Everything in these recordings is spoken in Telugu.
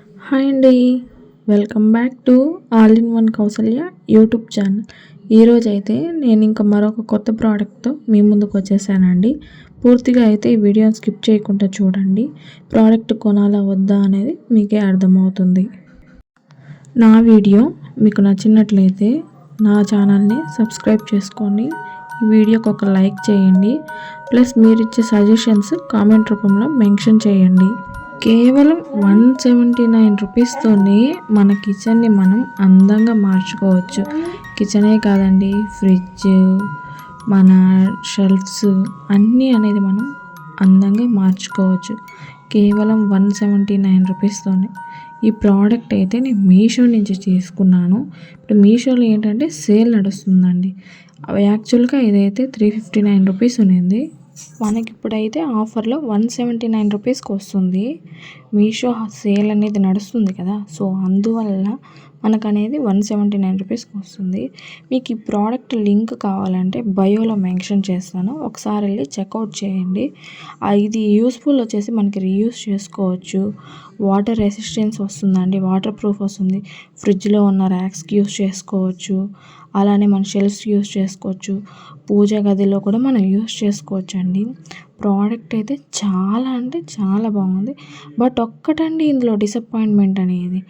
హాయ్ అండి. Welcome back to all in one Kousalya YouTube channel. ఈరోజు అయితే నేను ఇంకా మరొక కొత్త ప్రోడక్ట్తో మీ ముందుకు వచ్చేసానండి. పూర్తిగా అయితే ఈ వీడియోని స్కిప్ చేయకుండా చూడండి. ప్రోడక్ట్ కొనాలా వద్దా అనేది మీకే అర్థమవుతుంది. నా వీడియో మీకు నచ్చినట్లయితే నా ఛానల్ని సబ్స్క్రైబ్ చేసుకోండి. ఈ వీడియోకి ఒక లైక్ చేయండి. ప్లస్ మీరు ఇచ్చే సజెషన్స్ కామెంట్ రూపంలో మెన్షన్ చేయండి. కేవలం 179 రూపీస్తోనే మన కిచెన్ని మనం అందంగా మార్చుకోవచ్చు. కిచెనే కాదండి, ఫ్రిడ్జ్, మన షెల్ఫ్స్ అన్నీ అనేది మనం అందంగా మార్చుకోవచ్చు కేవలం 179 రూపీస్తోనే. ఈ ప్రోడక్ట్ అయితే నేను మీషో నుంచి తీసుకున్నాను. ఇప్పుడు మీషోలో ఏంటంటే సేల్ నడుస్తుందండి. యాక్చువల్గా ఇదైతే 359 రూపీస్ ఉన్నింది. మనకి ఇప్పుడైతే ఆఫర్లో 179 రూపీస్కి వస్తుంది. మీషో సేల్ అనేది నడుస్తుంది కదా, సో అందువల్ల మనకు అనేది 179 రూపీస్కి వస్తుంది. మీకు ఈ ప్రోడక్ట్ లింక్ కావాలంటే బయోలో మెన్షన్ చేస్తాను, ఒకసారి వెళ్ళి చెక్అవుట్ చేయండి. ఇది యూస్ఫుల్ వచ్చేసి మనకి రీయూస్ చేసుకోవచ్చు. వాటర్ రెసిస్టెన్స్ వస్తుందండి, వాటర్ ప్రూఫ్ వస్తుంది. ఫ్రిడ్జ్లో ఉన్న ర్యాక్స్కి యూస్ చేసుకోవచ్చు, అలానే మన షెల్ఫ్స్ యూస్ చేసుకోవచ్చు, పూజ గదిలో కూడా మనం యూస్ చేసుకోవచ్చు అండి. ప్రోడక్ట్ అయితే చాలా అంటే చాలా బాగుంది. బట్ ఒక్కటండి ఇందులో డిసప్పాయింట్మెంట్ అనేది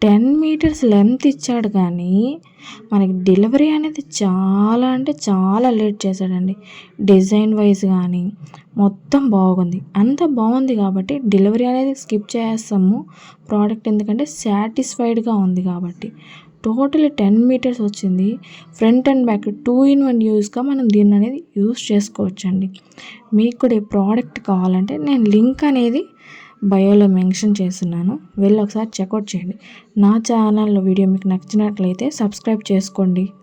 10 మీటర్స్ లెంత్ ఇచ్చాడు కానీ మనకి డెలివరీ అనేది చాలా అంటే చాలా లేట్ చేశాడండి. డిజైన్ వైజ్ కానీ మొత్తం బాగుంది, అంత బాగుంది కాబట్టి డెలివరీ అనేది స్కిప్ చేస్తాము ప్రోడక్ట్, ఎందుకంటే సాటిస్ఫైడ్గా ఉంది కాబట్టి. టోటలీ 10 మీటర్స్ వచ్చింది. ఫ్రంట్ అండ్ బ్యాక్ 2-in-1 యూస్గా మనం దీన్ని అనేది యూస్ చేసుకోవచ్చండి. మీకు కూడా ఈ ప్రోడక్ట్ కావాలంటే నేను లింక్ అనేది బయోలో మెన్షన్ చేస్తున్నాను, వెళ్ళి ఒకసారి చెక్అవుట్ చేయండి. నా ఛానల్లో వీడియో మీకు నచ్చినట్లయితే సబ్స్క్రైబ్ చేసుకోండి.